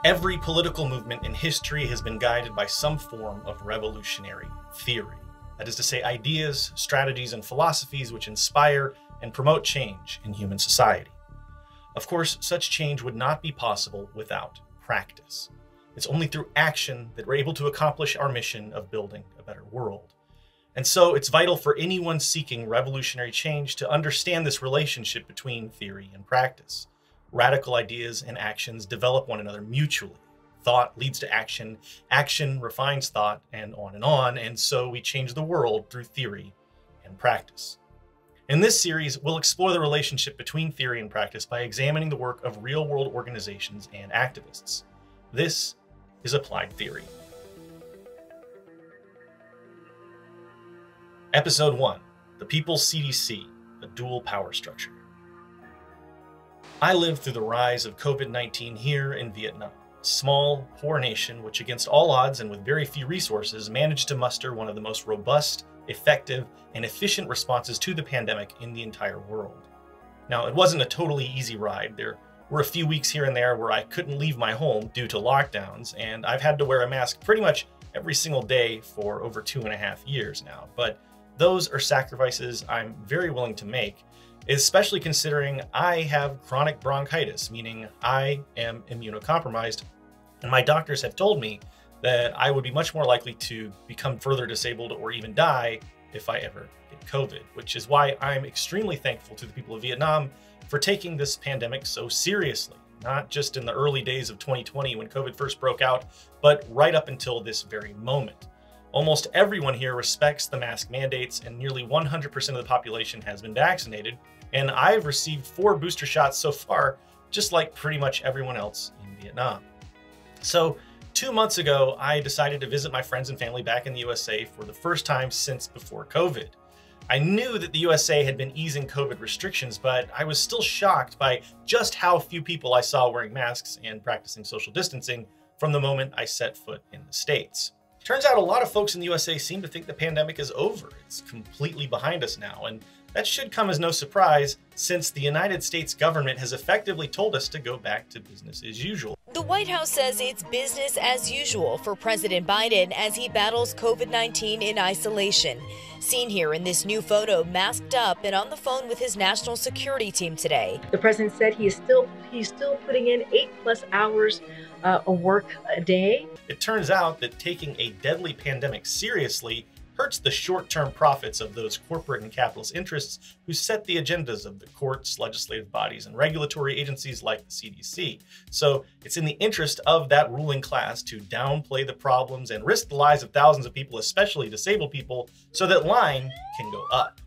Every political movement in history has been guided by some form of revolutionary theory. That is to say, ideas, strategies, and philosophies which inspire and promote change in human society. Of course, such change would not be possible without practice. It's only through action that we're able to accomplish our mission of building a better world. And so it's vital for anyone seeking revolutionary change to understand this relationship between theory and practice. Radical ideas and actions develop one another mutually. Thought leads to action, action refines thought, and on, and so we change the world through theory and practice. In this series, we'll explore the relationship between theory and practice by examining the work of real-world organizations and activists. This is Applied Theory. Episode 1, The People's CDC, a Dual Power Structure. I lived through the rise of COVID-19 here in Vietnam, a small, poor nation which against all odds and with very few resources managed to muster one of the most robust, effective, and efficient responses to the pandemic in the entire world. Now, it wasn't a totally easy ride. There were a few weeks here and there where I couldn't leave my home due to lockdowns, and I've had to wear a mask pretty much every single day for over 2.5 years now. But those are sacrifices I'm very willing to make, especially considering I have chronic bronchitis, meaning I am immunocompromised, and my doctors have told me that I would be much more likely to become further disabled or even die if I ever get COVID, which is why I'm extremely thankful to the people of Vietnam for taking this pandemic so seriously, not just in the early days of 2020 when COVID first broke out, but right up until this very moment. Almost everyone here respects the mask mandates, and nearly 100% of the population has been vaccinated, and I've received 4 booster shots so far, just like pretty much everyone else in Vietnam. So 2 months ago, I decided to visit my friends and family back in the USA for the first time since before COVID. I knew that the USA had been easing COVID restrictions, but I was still shocked by just how few people I saw wearing masks and practicing social distancing from the moment I set foot in the States. Turns out a lot of folks in the USA seem to think the pandemic is over. It's completely behind us now, and that should come as no surprise since the United States government has effectively told us to go back to business as usual. The White House says it's business as usual for President Biden as he battles COVID-19 in isolation. Seen here in this new photo, masked up and on the phone with his national security team today. The president said he's still putting in 8+ hours of work a day. It turns out that taking a deadly pandemic seriously hurts the short-term profits of those corporate and capitalist interests who set the agendas of the courts, legislative bodies, and regulatory agencies like the CDC. So it's in the interest of that ruling class to downplay the problems and risk the lives of thousands of people, especially disabled people, so that line can go up.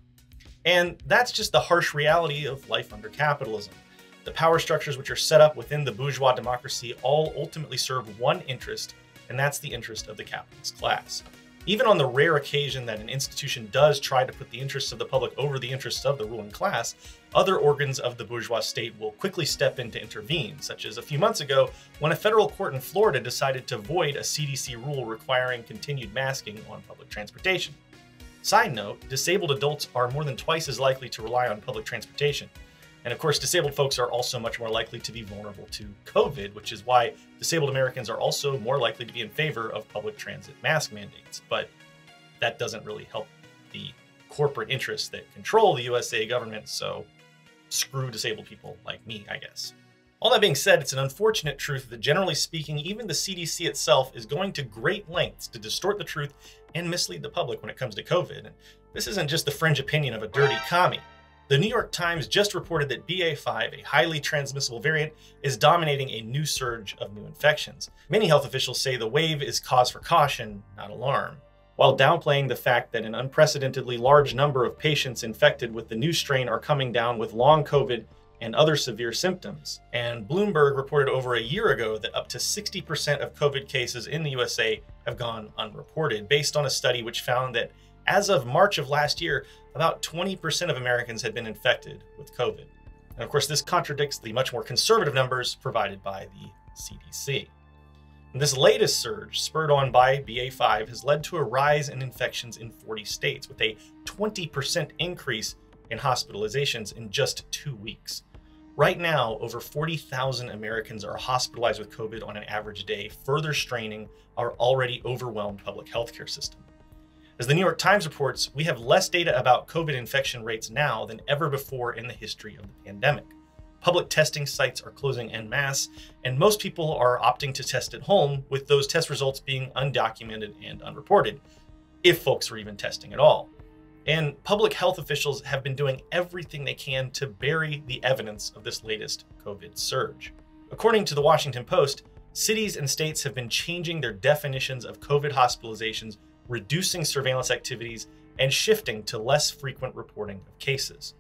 And that's just the harsh reality of life under capitalism. The power structures which are set up within the bourgeois democracy all ultimately serve one interest, and that's the interest of the capitalist class. Even on the rare occasion that an institution does try to put the interests of the public over the interests of the ruling class, other organs of the bourgeois state will quickly step in to intervene, such as a few months ago when a federal court in Florida decided to void a CDC rule requiring continued masking on public transportation. Side note, disabled adults are more than twice as likely to rely on public transportation. And of course, disabled folks are also much more likely to be vulnerable to COVID, which is why disabled Americans are also more likely to be in favor of public transit mask mandates. But that doesn't really help the corporate interests that control the USA government, so screw disabled people like me, I guess. All that being said, it's an unfortunate truth that generally speaking, even the CDC itself is going to great lengths to distort the truth and mislead the public when it comes to COVID. And this isn't just the fringe opinion of a dirty commie. The New York Times just reported that BA.5, a highly transmissible variant, is dominating a new surge of new infections. Many health officials say the wave is cause for caution, not alarm, while downplaying the fact that an unprecedentedly large number of patients infected with the new strain are coming down with long COVID and other severe symptoms. And Bloomberg reported over a year ago that up to 60% of COVID cases in the USA have gone unreported, based on a study which found that as of March of last year, about 20% of Americans had been infected with COVID. And of course, this contradicts the much more conservative numbers provided by the CDC. And this latest surge, spurred on by BA.5, has led to a rise in infections in 40 states, with a 20% increase in hospitalizations in just 2 weeks. Right now, over 40,000 Americans are hospitalized with COVID on an average day, further straining our already overwhelmed public healthcare system. As the New York Times reports, we have less data about COVID infection rates now than ever before in the history of the pandemic. Public testing sites are closing en masse, and most people are opting to test at home, with those test results being undocumented and unreported, if folks are even testing at all. And public health officials have been doing everything they can to bury the evidence of this latest COVID surge. According to the Washington Post, cities and states have been changing their definitions of COVID hospitalizations, reducing surveillance activities, and shifting to less frequent reporting of cases.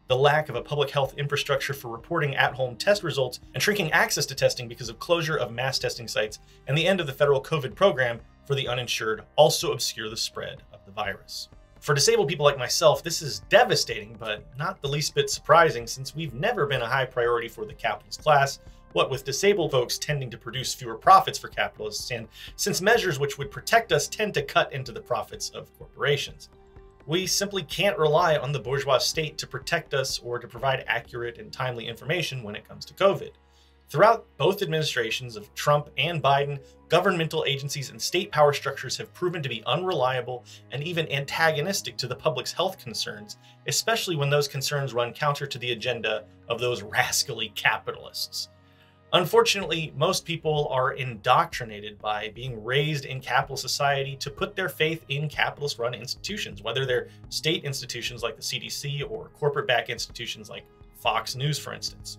The lack of a public health infrastructure for reporting at-home test results and shrinking access to testing because of closure of mass testing sites and the end of the federal COVID program for the uninsured also obscure the spread of the virus. For disabled people like myself, this is devastating, but not the least bit surprising, since we've never been a high priority for the capitalist class, what with disabled folks tending to produce fewer profits for capitalists, and since measures which would protect us tend to cut into the profits of corporations. We simply can't rely on the bourgeois state to protect us or to provide accurate and timely information when it comes to COVID. Throughout both administrations of Trump and Biden, governmental agencies and state power structures have proven to be unreliable and even antagonistic to the public's health concerns, especially when those concerns run counter to the agenda of those rascally capitalists. Unfortunately, most people are indoctrinated by being raised in capitalist society to put their faith in capitalist-run institutions, whether they're state institutions like the CDC or corporate-backed institutions like Fox News, for instance.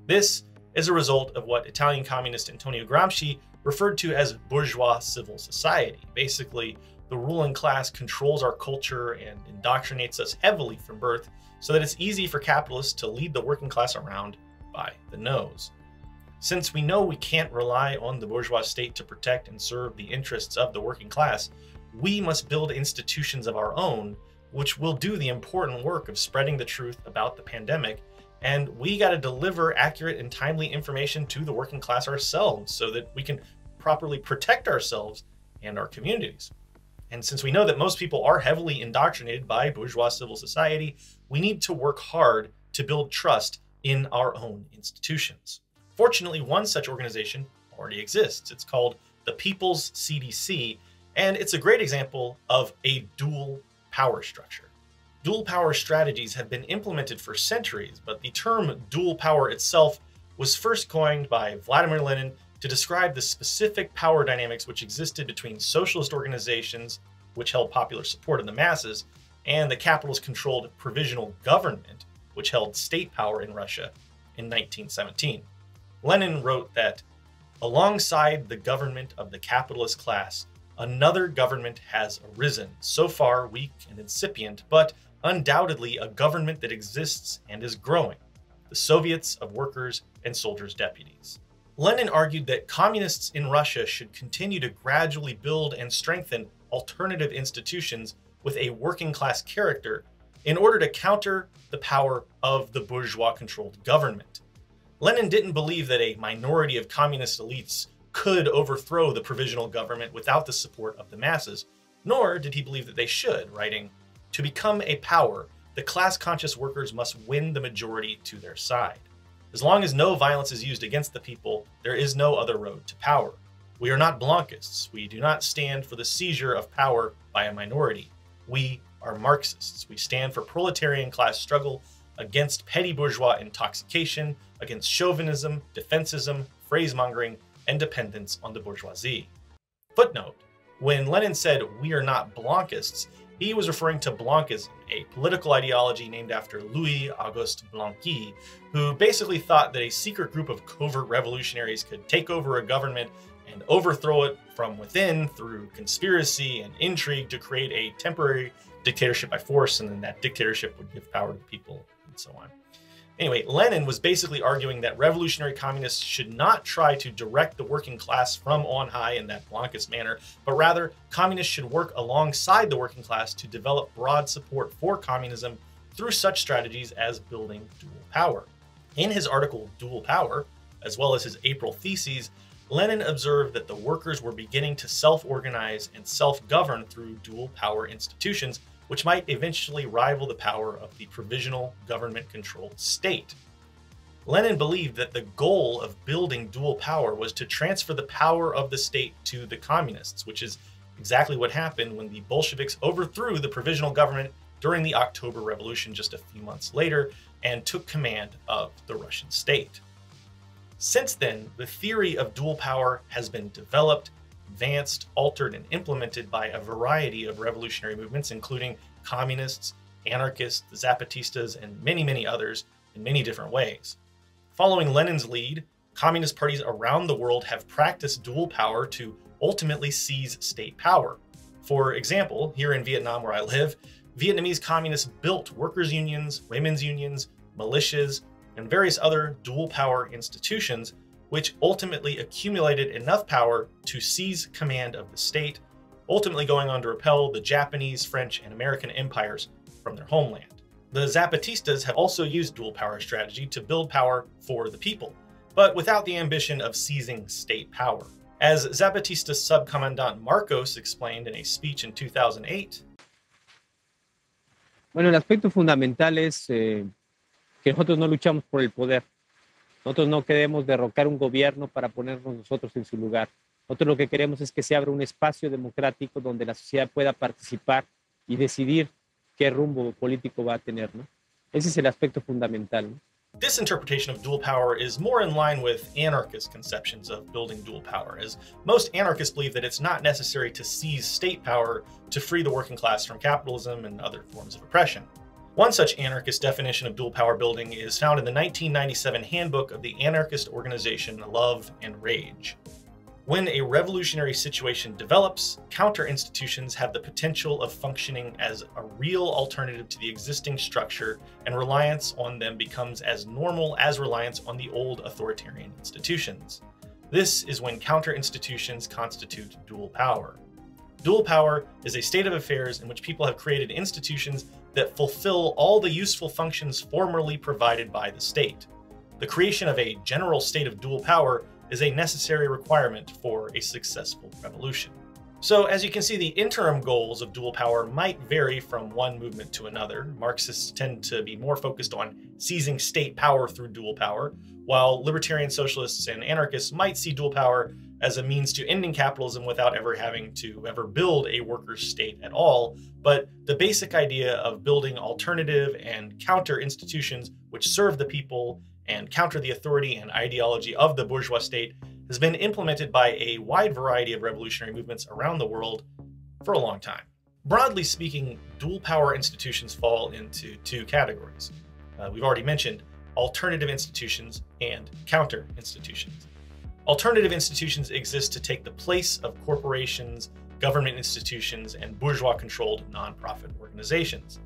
This is a result of what Italian communist Antonio Gramsci referred to as bourgeois civil society. Basically, the ruling class controls our culture and indoctrinates us heavily from birth so that it's easy for capitalists to lead the working class around by the nose. Since we know we can't rely on the bourgeois state to protect and serve the interests of the working class, we must build institutions of our own, which will do the important work of spreading the truth about the pandemic. And we got to deliver accurate and timely information to the working class ourselves so that we can properly protect ourselves and our communities. And since we know that most people are heavily indoctrinated by bourgeois civil society, we need to work hard to build trust in our own institutions. Fortunately, one such organization already exists. It's called the People's CDC, and it's a great example of a dual power structure. Dual power strategies have been implemented for centuries, but the term dual power itself was first coined by Vladimir Lenin to describe the specific power dynamics which existed between socialist organizations, which held popular support in the masses, and the capitalist-controlled provisional government, which held state power in Russia in 1917. Lenin wrote that, alongside the government of the capitalist class, another government has arisen, so far weak and incipient, but undoubtedly a government that exists and is growing, the Soviets of Workers' and Soldiers' Deputies. Lenin argued that communists in Russia should continue to gradually build and strengthen alternative institutions with a working class character in order to counter the power of the bourgeois-controlled government. Lenin didn't believe that a minority of communist elites could overthrow the provisional government without the support of the masses, nor did he believe that they should, writing, "To become a power, the class-conscious workers must win the majority to their side. As long as no violence is used against the people, there is no other road to power. We are not Blanquists. We do not stand for the seizure of power by a minority. We are Marxists. We stand for proletarian class struggle against petty bourgeois intoxication, against chauvinism, defensism, phrasemongering, and dependence on the bourgeoisie." Footnote: when Lenin said, "We are not Blanquists," he was referring to Blanquism, a political ideology named after Louis-Auguste Blanqui, who basically thought that a secret group of covert revolutionaries could take over a government and overthrow it from within through conspiracy and intrigue to create a temporary dictatorship by force, and then that dictatorship would give power to the people, and so on. Anyway, Lenin was basically arguing that revolutionary communists should not try to direct the working class from on high in that Blanquist manner, but rather communists should work alongside the working class to develop broad support for communism through such strategies as building dual power. In his article, Dual Power, as well as his April theses, Lenin observed that the workers were beginning to self-organize and self-govern through dual power institutions, which might eventually rival the power of the provisional government-controlled state. Lenin believed that the goal of building dual power was to transfer the power of the state to the communists, which is exactly what happened when the Bolsheviks overthrew the provisional government during the October Revolution just a few months later and took command of the Russian state. Since then, the theory of dual power has been developed, advanced, altered, and implemented by a variety of revolutionary movements, including communists, anarchists, the Zapatistas, and many, many others in many different ways. Following Lenin's lead, communist parties around the world have practiced dual power to ultimately seize state power. For example, here in Vietnam where I live, Vietnamese communists built workers' unions, women's unions, militias, and various other dual power institutions, which ultimately accumulated enough power to seize command of the state, ultimately going on to repel the Japanese, French, and American empires from their homeland. The Zapatistas have also used dual power strategy to build power for the people, but without the ambition of seizing state power. As Zapatista subcommandant Marcos explained in a speech in 2008, bueno, el aspecto fundamental es que nosotros no luchamos por el poder. Nosotros no queremos derrocar un gobierno para ponernos nosotros en su lugar. Nosotros lo que queremos es que se abra un espacio democrático donde la sociedad pueda participar y decidir qué rumbo político va a tener, ¿no? Ese es el aspecto fundamental, ¿no? This interpretation of dual power is more in line with anarchist conceptions of building dual power, as most anarchists believe that it's not necessary to seize state power to free the working class from capitalism and other forms of oppression. One such anarchist definition of dual power building is found in the 1997 Handbook of the anarchist organization Love and Rage. When a revolutionary situation develops, counter-institutions have the potential of functioning as a real alternative to the existing structure, and reliance on them becomes as normal as reliance on the old authoritarian institutions. This is when counter-institutions constitute dual power. Dual power is a state of affairs in which people have created institutions that fulfill all the useful functions formerly provided by the state. The creation of a general state of dual power is a necessary requirement for a successful revolution. So as you can see, the interim goals of dual power might vary from one movement to another. Marxists tend to be more focused on seizing state power through dual power, while libertarian socialists and anarchists might see dual power as a means to ending capitalism without ever having to build a workers' state at all. But the basic idea of building alternative and counter institutions which serve the people and counter the authority and ideology of the bourgeois state has been implemented by a wide variety of revolutionary movements around the world for a long time. Broadly speaking, dual power institutions fall into two categories. We've already mentioned alternative institutions and counter institutions. Alternative institutions exist to take the place of corporations, government institutions, and bourgeois-controlled nonprofit organizations.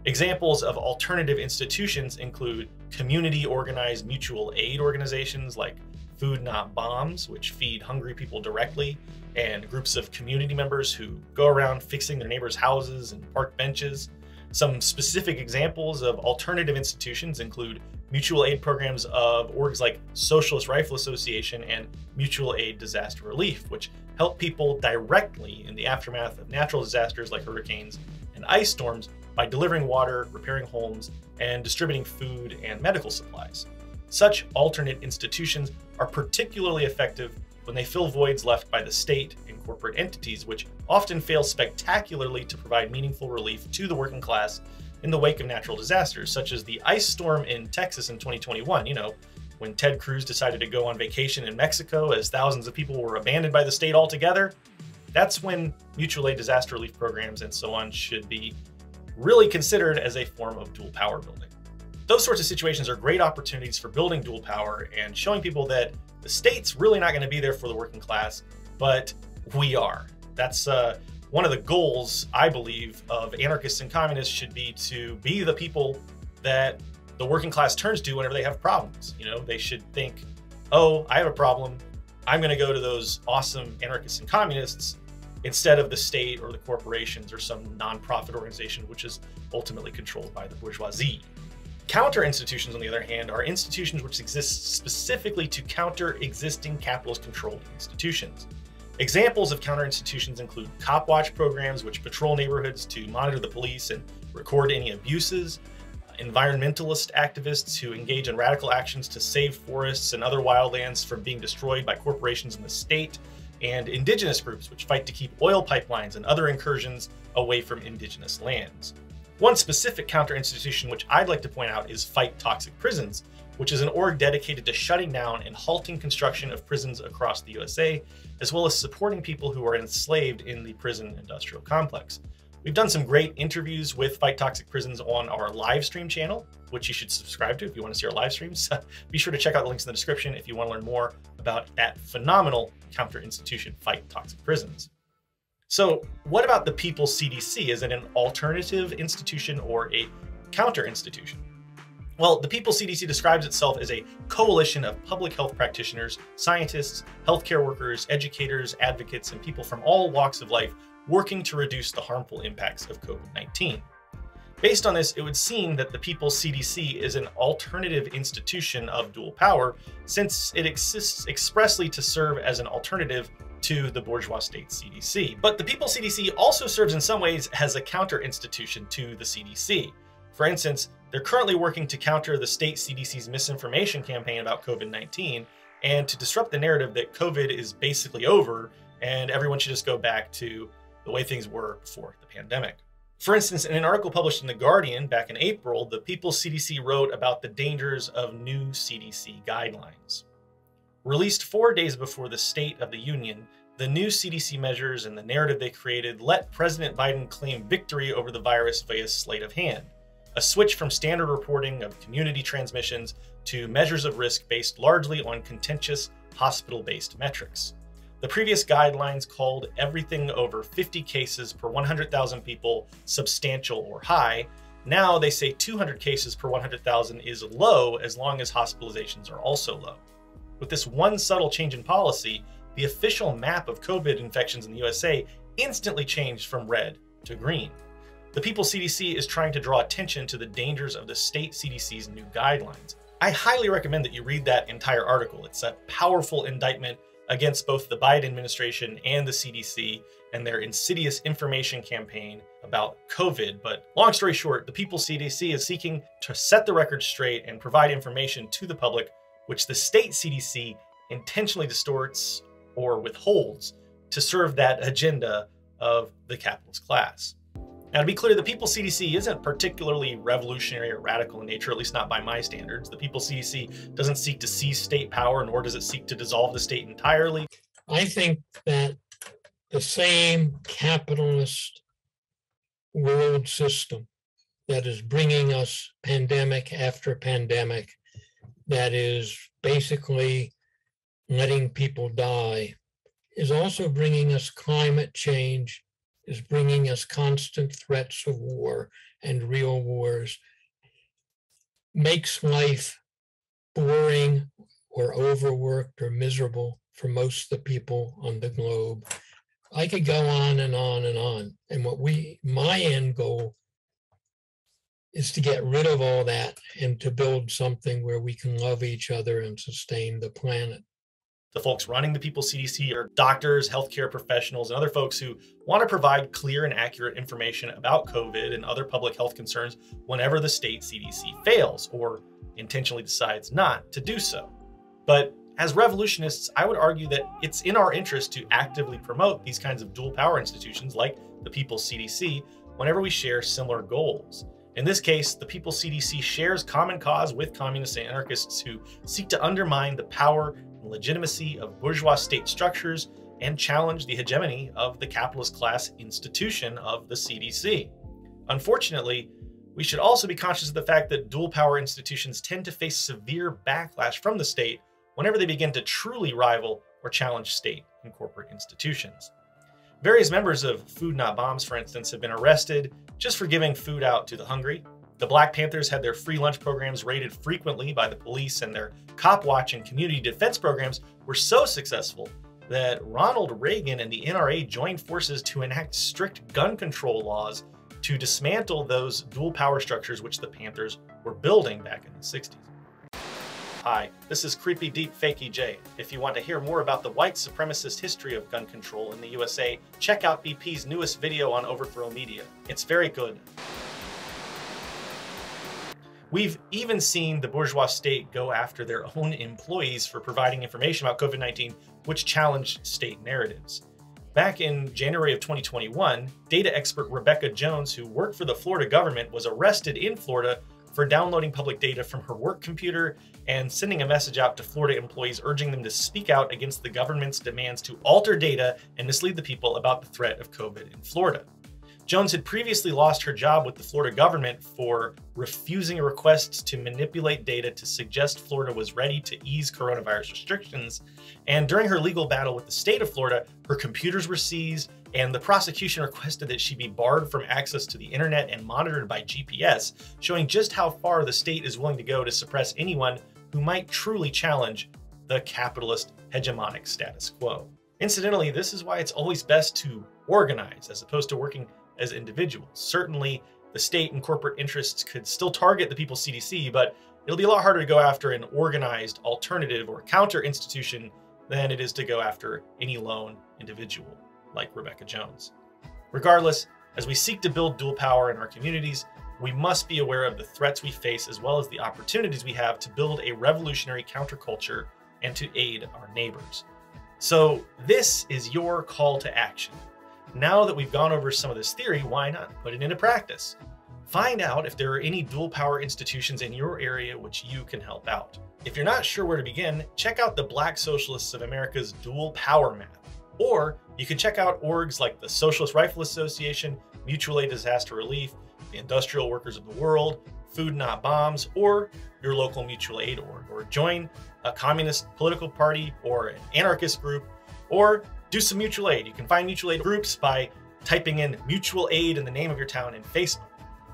Examples of alternative institutions include community-organized mutual aid organizations like Food Not Bombs, which feed hungry people directly, and groups of community members who go around fixing their neighbors' houses and park benches. Some specific examples of alternative institutions include mutual aid programs of orgs like Socialist Rifle Association and Mutual Aid Disaster Relief, which help people directly in the aftermath of natural disasters like hurricanes and ice storms by delivering water, repairing homes, and distributing food and medical supplies. Such alternate institutions are particularly effective when they fill voids left by the state and corporate entities, which often fail spectacularly to provide meaningful relief to the working class in the wake of natural disasters, such as the ice storm in Texas in 2021, when Ted Cruz decided to go on vacation in Mexico as thousands of people were abandoned by the state altogether. That's when mutual aid disaster relief programs and so on should be really considered as a form of dual power building. Those sorts of situations are great opportunities for building dual power and showing people that the state's really not going to be there for the working class, but we are. That's one of the goals, I believe, of anarchists and communists should be to be the people that the working class turns to whenever they have problems. They should think, oh, I have a problem. I'm going to go to those awesome anarchists and communists instead of the state or the corporations or some nonprofit organization, which is ultimately controlled by the bourgeoisie. Counter institutions, on the other hand, are institutions which exist specifically to counter existing capitalist-controlled institutions. Examples of counter institutions include cop watch programs, which patrol neighborhoods to monitor the police and record any abuses, environmentalist activists who engage in radical actions to save forests and other wildlands from being destroyed by corporations in the state, and indigenous groups which fight to keep oil pipelines and other incursions away from indigenous lands. One specific counter-institution which I'd like to point out is Fight Toxic Prisons, which is an org dedicated to shutting down and halting construction of prisons across the USA, as well as supporting people who are enslaved in the prison industrial complex. We've done some great interviews with Fight Toxic Prisons on our live stream channel, which you should subscribe to if you want to see our live streams. Be sure to check out the links in the description if you want to learn more about that phenomenal counter-institution, Fight Toxic Prisons. So what about the People's CDC? Is it an alternative institution or a counter-institution? Well, the People's CDC describes itself as a coalition of public health practitioners, scientists, healthcare workers, educators, advocates, and people from all walks of life working to reduce the harmful impacts of COVID-19. Based on this, it would seem that the People's CDC is an alternative institution of dual power, since it exists expressly to serve as an alternative to the bourgeois state CDC. But the People's CDC also serves in some ways as a counter-institution to the CDC. For instance, they're currently working to counter the state CDC's misinformation campaign about COVID-19 and to disrupt the narrative that COVID is basically over and everyone should just go back to the way things were before the pandemic. For instance, in an article published in The Guardian back in April, the People's CDC wrote about the dangers of new CDC guidelines. Released 4 days before the State of the Union, the new CDC measures and the narrative they created let President Biden claim victory over the virus via sleight of hand, a switch from standard reporting of community transmissions to measures of risk based largely on contentious hospital-based metrics. The previous guidelines called everything over 50 cases per 100,000 people substantial or high. Now they say 200 cases per 100,000 is low as long as hospitalizations are also low. With this one subtle change in policy, the official map of COVID infections in the USA instantly changed from red to green. The People's CDC is trying to draw attention to the dangers of the state CDC's new guidelines. I highly recommend that you read that entire article. It's a powerful indictment against both the Biden administration and the CDC and their insidious information campaign about COVID. But long story short, the People's CDC is seeking to set the record straight and provide information to the public, which the state CDC intentionally distorts or withholds to serve that agenda of the capitalist class. Now, to be clear, the People's CDC isn't particularly revolutionary or radical in nature, at least not by my standards. The People's CDC doesn't seek to seize state power, nor does it seek to dissolve the state entirely. I think that the same capitalist world system that is bringing us pandemic after pandemic, that is basically letting people die, is also bringing us climate change, is bringing us constant threats of war and real wars, makes life boring or overworked or miserable for most of the people on the globe. I could go on and on and on. And my end goal is to get rid of all that and to build something where we can love each other and sustain the planet. The folks running the People's CDC are doctors, healthcare professionals, and other folks who want to provide clear and accurate information about COVID and other public health concerns whenever the state CDC fails or intentionally decides not to do so. But as revolutionists, I would argue that it's in our interest to actively promote these kinds of dual power institutions like the People's CDC whenever we share similar goals. In this case, the People's CDC shares common cause with communists and anarchists who seek to undermine the power and legitimacy of bourgeois state structures and challenge the hegemony of the capitalist class institution of the CDC. Unfortunately, we should also be conscious of the fact that dual power institutions tend to face severe backlash from the state whenever they begin to truly rival or challenge state and corporate institutions. Various members of Food Not Bombs, for instance, have been arrested just for giving food out to the hungry. The Black Panthers had their free lunch programs raided frequently by the police, and their cop watch and community defense programs were so successful that Ronald Reagan and the NRA joined forces to enact strict gun control laws to dismantle those dual power structures which the Panthers were building back in the 60s. Hi, this is Creepy Deep Fakey J. If you want to hear more about the white supremacist history of gun control in the USA, check out BP's newest video on Overthrow Media. It's very good. We've even seen the bourgeois state go after their own employees for providing information about COVID-19, which challenged state narratives. Back in January of 2021, data expert Rebecca Jones, who worked for the Florida government, was arrested in Florida for downloading public data from her work computer and sending a message out to Florida employees urging them to speak out against the government's demands to alter data and mislead the people about the threat of COVID in Florida. Jones had previously lost her job with the Florida government for refusing requests to manipulate data to suggest Florida was ready to ease coronavirus restrictions. And during her legal battle with the state of Florida, her computers were seized, and the prosecution requested that she be barred from access to the internet and monitored by GPS, showing just how far the state is willing to go to suppress anyone who might truly challenge the capitalist hegemonic status quo. Incidentally, this is why it's always best to organize as opposed to working as individuals. Certainly, the state and corporate interests could still target the people's CDC, but it'll be a lot harder to go after an organized alternative or counter institution than it is to go after any lone individual like Rebecca Jones. Regardless, as we seek to build dual power in our communities, we must be aware of the threats we face as well as the opportunities we have to build a revolutionary counterculture and to aid our neighbors. So this is your call to action. Now that we've gone over some of this theory, why not put it into practice? Find out if there are any dual power institutions in your area which you can help out. If you're not sure where to begin, check out the Black Socialists of America's Dual Power Map. Or you can check out orgs like the Socialist Rifle Association, Mutual Aid Disaster Relief, the Industrial Workers of the World, Food Not Bombs, or your local mutual aid org. Or join a communist political party or an anarchist group, or do some mutual aid. You can find mutual aid groups by typing in mutual aid in the name of your town in Facebook.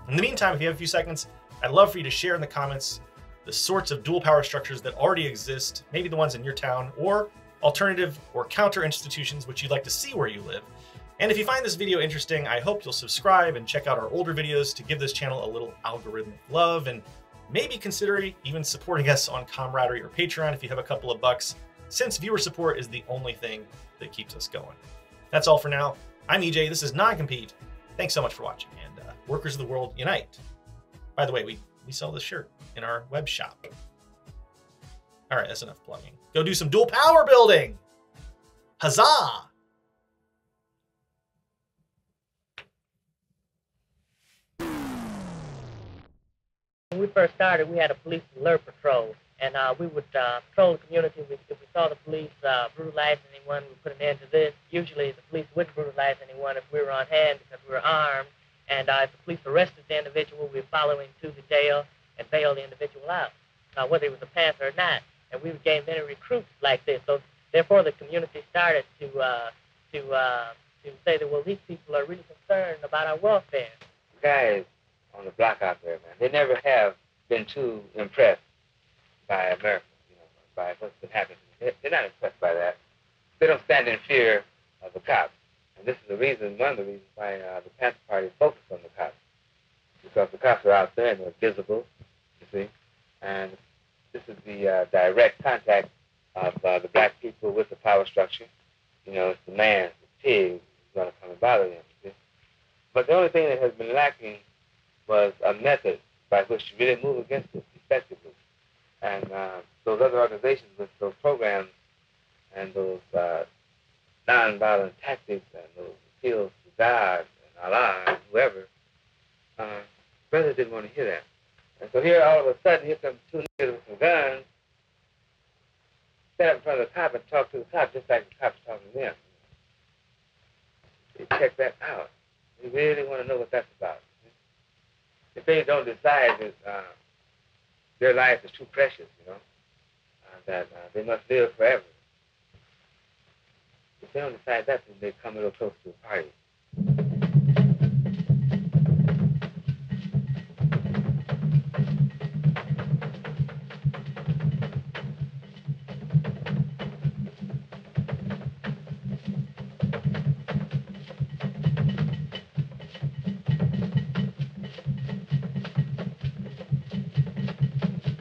In the meantime, if you have a few seconds, I'd love for you to share in the comments the sorts of dual power structures that already exist, maybe the ones in your town, or alternative or counter institutions which you'd like to see where you live. And if you find this video interesting, I hope you'll subscribe and check out our older videos to give this channel a little algorithmic love, and maybe consider even supporting us on Camaraderie or Patreon if you have a couple of bucks, since viewer support is the only thing that keeps us going. That's all for now. I'm EJ, this is NonCompete. Thanks so much for watching, and workers of the world unite. By the way, we sell this shirt in our web shop. All right, that's enough plugging. Go do some dual power building. Huzzah! When we first started, we had a police alert patrol, and we would patrol the community. If we saw the police brutalize anyone, we put an end to this. Usually the police wouldn't brutalize anyone if we were on hand because we were armed, and if the police arrested the individual, we'd follow him to the jail and bail the individual out, whether he was a panther or not. And we would gain many recruits like this. So therefore the community started to say that, well, these people are really concerned about our welfare. Guys on the block out there, man, they never have been too impressed by America, by what's been happening. They're not impressed by that. They don't stand in fear of the cops. And this is the reason, one of the reasons why the Panther Party focused on the cops. Because the cops are out there and they're visible, you see. And this is the direct contact of the black people with the power structure. It's the man, the pig, who's going to come and bother them, you see. But the only thing that has been lacking was a method by which to really move against it effectively. And those other organizations with those programs and those nonviolent tactics and those appeals to God and Allah and whoever, brothers didn't want to hear that. And so here, all of a sudden, here come two niggas with some guns, stand up in front of the cop and talk to the cop just like the cop's talking to them. They check that out. They really want to know what that's about. If they don't decide that their life is too precious, that they must live forever. If they don't decide that, then they come a little close to the party.